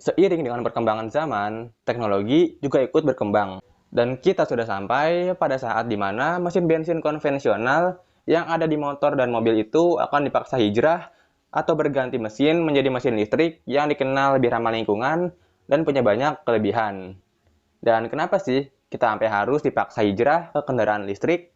Seiring dengan perkembangan zaman, teknologi juga ikut berkembang. Dan kita sudah sampai pada saat di mana mesin bensin konvensional yang ada di motor dan mobil itu akan dipaksa hijrah atau berganti mesin menjadi mesin listrik yang dikenal lebih ramah lingkungan dan punya banyak kelebihan. Dan kenapa sih kita sampai harus dipaksa hijrah ke kendaraan listrik?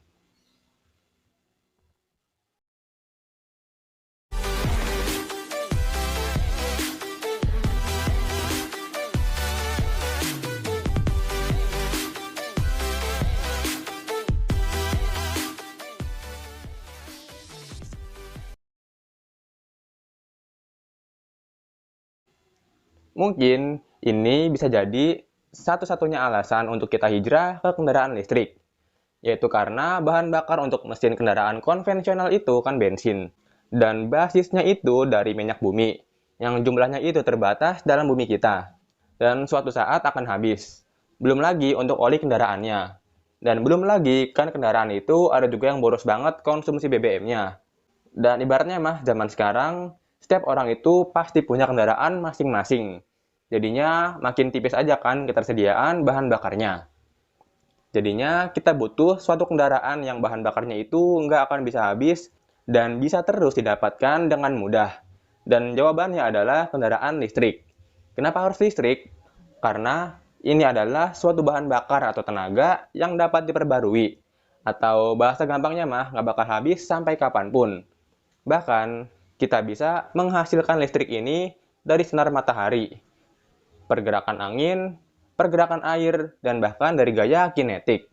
Mungkin ini bisa jadi satu-satunya alasan untuk kita hijrah ke kendaraan listrik, yaitu karena bahan bakar untuk mesin kendaraan konvensional itu kan bensin, dan basisnya itu dari minyak bumi, yang jumlahnya itu terbatas dalam bumi kita, dan suatu saat akan habis. Belum lagi untuk oli kendaraannya, dan belum lagi kan kendaraan itu ada juga yang boros banget konsumsi BBM-nya. Dan ibaratnya mah zaman sekarang, setiap orang itu pasti punya kendaraan masing-masing. Jadinya makin tipis aja kan ketersediaan bahan bakarnya. Jadinya kita butuh suatu kendaraan yang bahan bakarnya itu nggak akan bisa habis dan bisa terus didapatkan dengan mudah. Dan jawabannya adalah kendaraan listrik. Kenapa harus listrik? Karena ini adalah suatu bahan bakar atau tenaga yang dapat diperbarui. Atau bahasa gampangnya mah nggak bakal habis sampai kapanpun. Bahkan, kita bisa menghasilkan listrik ini dari sinar matahari, pergerakan angin, pergerakan air, dan bahkan dari gaya kinetik.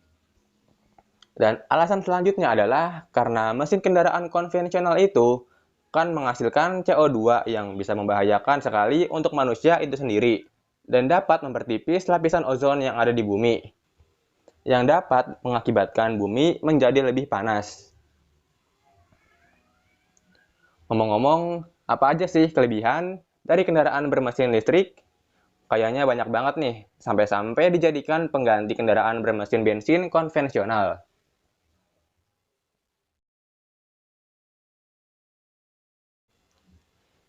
Dan alasan selanjutnya adalah karena mesin kendaraan konvensional itu kan menghasilkan CO2 yang bisa membahayakan sekali untuk manusia itu sendiri dan dapat mempertipis lapisan ozon yang ada di bumi, yang dapat mengakibatkan bumi menjadi lebih panas. Ngomong-ngomong, apa aja sih kelebihan dari kendaraan bermesin listrik? Kayaknya banyak banget nih, sampai-sampai dijadikan pengganti kendaraan bermesin bensin konvensional.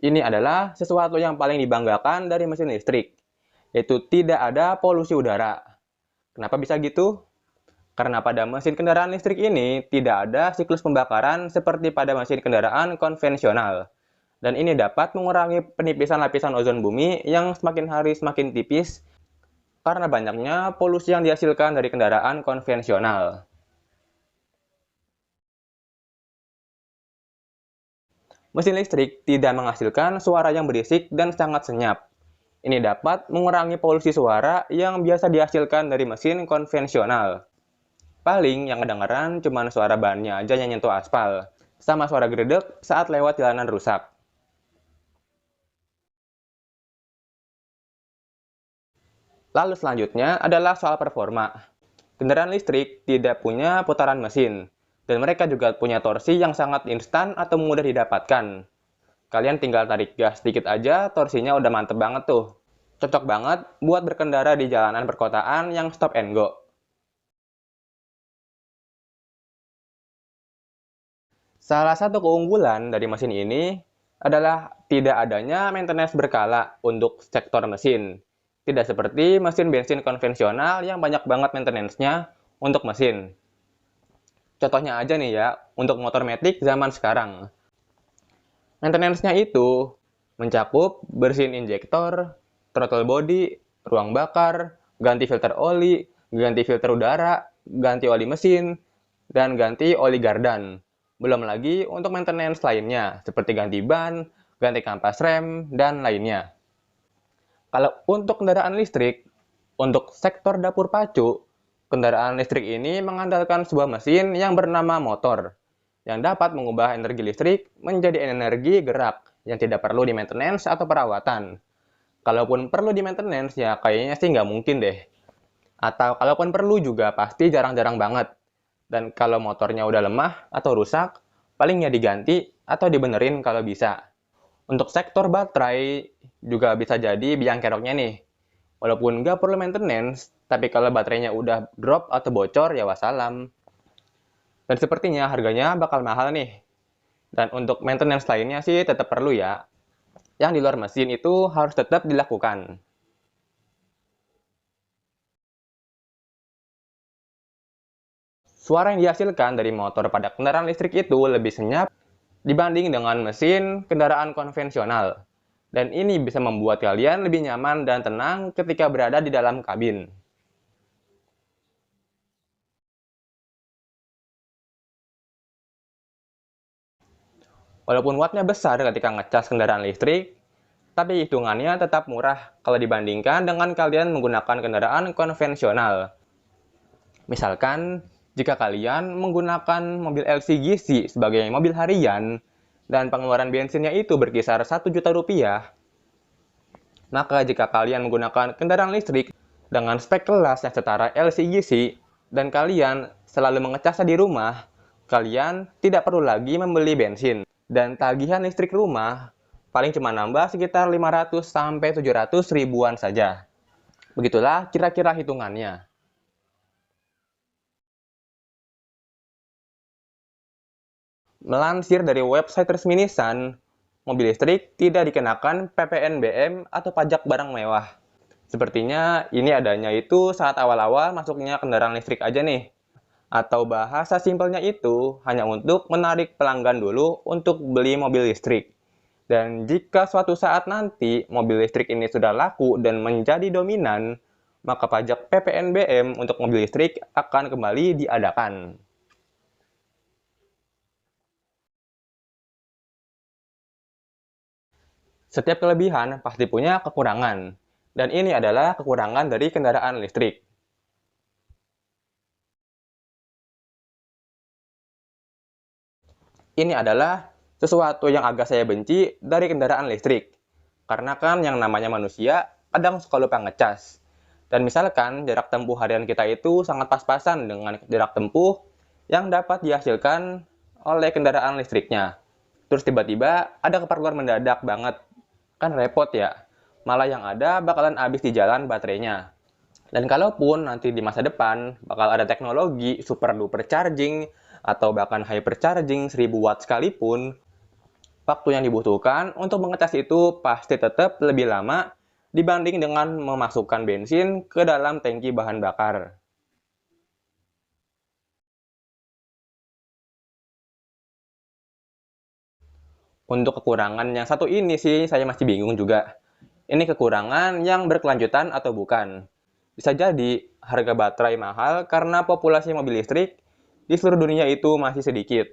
Ini adalah sesuatu yang paling dibanggakan dari mesin listrik, yaitu tidak ada polusi udara. Kenapa bisa gitu? Karena pada mesin kendaraan listrik ini tidak ada siklus pembakaran seperti pada mesin kendaraan konvensional. Dan ini dapat mengurangi penipisan lapisan ozon bumi yang semakin hari semakin tipis karena banyaknya polusi yang dihasilkan dari kendaraan konvensional. Mesin listrik tidak menghasilkan suara yang berisik dan sangat senyap. Ini dapat mengurangi polusi suara yang biasa dihasilkan dari mesin konvensional. Paling yang kedengaran cuma suara bannya aja yang nyentuh aspal, sama suara gredek saat lewat jalanan rusak. Lalu selanjutnya adalah soal performa. Kendaraan listrik tidak punya putaran mesin, dan mereka juga punya torsi yang sangat instan atau mudah didapatkan. Kalian tinggal tarik gas sedikit aja, torsinya udah mantep banget tuh. Cocok banget buat berkendara di jalanan perkotaan yang stop and go. Salah satu keunggulan dari mesin ini adalah tidak adanya maintenance berkala untuk sektor mesin. Tidak seperti mesin bensin konvensional yang banyak banget maintenance-nya untuk mesin. Contohnya aja nih ya, untuk motor matic zaman sekarang. Maintenance-nya itu mencakup bersihin injektor, throttle body, ruang bakar, ganti filter oli, ganti filter udara, ganti oli mesin, dan ganti oli gardan. Belum lagi untuk maintenance lainnya, seperti ganti ban, ganti kampas rem, dan lainnya. Kalau untuk kendaraan listrik, untuk sektor dapur pacu, kendaraan listrik ini mengandalkan sebuah mesin yang bernama motor, yang dapat mengubah energi listrik menjadi energi gerak, yang tidak perlu di maintenance atau perawatan. Kalaupun perlu di maintenance, ya kayaknya sih nggak mungkin deh. Atau kalaupun perlu juga pasti jarang-jarang banget. Dan kalau motornya udah lemah atau rusak, palingnya diganti atau dibenerin kalau bisa. Untuk sektor baterai juga bisa jadi biang keroknya nih. Walaupun nggak perlu maintenance, tapi kalau baterainya udah drop atau bocor ya wassalam. Dan sepertinya harganya bakal mahal nih. Dan untuk maintenance lainnya sih tetap perlu ya. Yang di luar mesin itu harus tetap dilakukan. Suara yang dihasilkan dari motor pada kendaraan listrik itu lebih senyap dibanding dengan mesin kendaraan konvensional. Dan ini bisa membuat kalian lebih nyaman dan tenang ketika berada di dalam kabin. Walaupun wattnya besar ketika ngecas kendaraan listrik, tapi hitungannya tetap murah kalau dibandingkan dengan kalian menggunakan kendaraan konvensional. Misalkan, jika kalian menggunakan mobil LCGC sebagai mobil harian, dan pengeluaran bensinnya itu berkisar 1 juta rupiah, maka jika kalian menggunakan kendaraan listrik dengan spek kelas yang setara LCGC, dan kalian selalu mengecasnya di rumah, kalian tidak perlu lagi membeli bensin. Dan tagihan listrik rumah paling cuma nambah sekitar 500-700 ribuan saja. Begitulah kira-kira hitungannya. Melansir dari website resmi Nissan, mobil listrik tidak dikenakan PPNBM atau pajak barang mewah. Sepertinya ini adanya itu saat awal-awal masuknya kendaraan listrik aja nih. Atau bahasa simpelnya itu hanya untuk menarik pelanggan dulu untuk beli mobil listrik. Dan jika suatu saat nanti mobil listrik ini sudah laku dan menjadi dominan, maka pajak PPNBM untuk mobil listrik akan kembali diadakan. Setiap kelebihan pasti punya kekurangan, dan ini adalah kekurangan dari kendaraan listrik. Ini adalah sesuatu yang agak saya benci dari kendaraan listrik. Karena kan yang namanya manusia kadang suka lupa ngecas. Dan misalkan jarak tempuh harian kita itu sangat pas-pasan dengan jarak tempuh yang dapat dihasilkan oleh kendaraan listriknya. Terus tiba-tiba ada keperluan mendadak banget. Kan repot ya. Malah yang ada bakalan habis di jalan baterainya. Dan kalaupun nanti di masa depan bakal ada teknologi super duper charging atau bahkan hypercharging 1000 watt sekalipun, waktu yang dibutuhkan untuk mengecas itu pasti tetap lebih lama dibanding dengan memasukkan bensin ke dalam tangki bahan bakar. Untuk kekurangan yang satu ini sih saya masih bingung juga. Ini kekurangan yang berkelanjutan atau bukan? Bisa jadi harga baterai mahal karena populasi mobil listrik di seluruh dunia itu masih sedikit.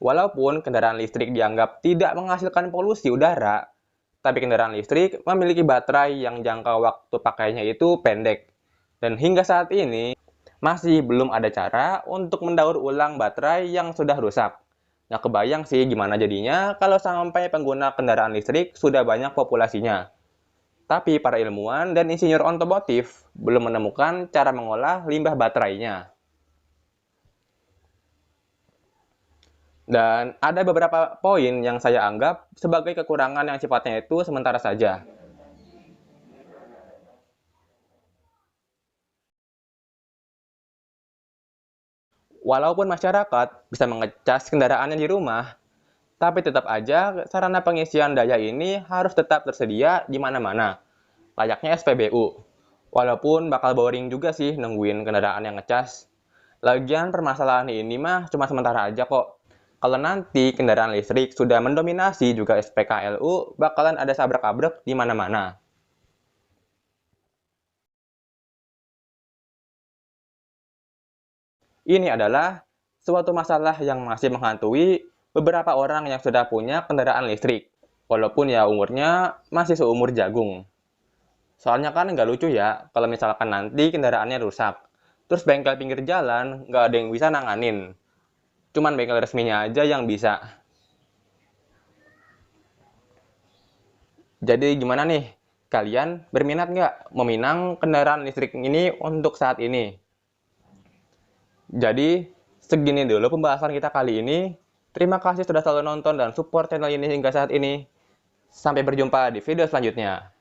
Walaupun kendaraan listrik dianggap tidak menghasilkan polusi udara, tapi kendaraan listrik memiliki baterai yang jangka waktu pakainya itu pendek. Dan hingga saat ini, masih belum ada cara untuk mendaur ulang baterai yang sudah rusak. Nggak kebayang sih gimana jadinya kalau sampai pengguna kendaraan listrik sudah banyak populasinya. Tapi para ilmuwan dan insinyur otomotif belum menemukan cara mengolah limbah baterainya. Dan ada beberapa poin yang saya anggap sebagai kekurangan yang sifatnya itu sementara saja. Walaupun masyarakat bisa mengecas kendaraannya di rumah, tapi tetap aja sarana pengisian daya ini harus tetap tersedia di mana-mana. Layaknya SPBU. Walaupun bakal boring juga sih nungguin kendaraan yang ngecas. Lagian permasalahan ini mah cuma sementara aja kok. Kalau nanti kendaraan listrik sudah mendominasi juga SPKLU, bakalan ada sabrak-abrek di mana-mana. Ini adalah suatu masalah yang masih menghantui beberapa orang yang sudah punya kendaraan listrik. Walaupun ya umurnya masih seumur jagung. Soalnya kan nggak lucu ya kalau misalkan nanti kendaraannya rusak. Terus bengkel pinggir jalan nggak ada yang bisa nanganin. Cuman bengkel resminya aja yang bisa. Jadi gimana nih? Kalian berminat nggak meminang kendaraan listrik ini untuk saat ini? Jadi, segini dulu pembahasan kita kali ini. Terima kasih sudah selalu nonton dan support channel ini hingga saat ini. Sampai berjumpa di video selanjutnya.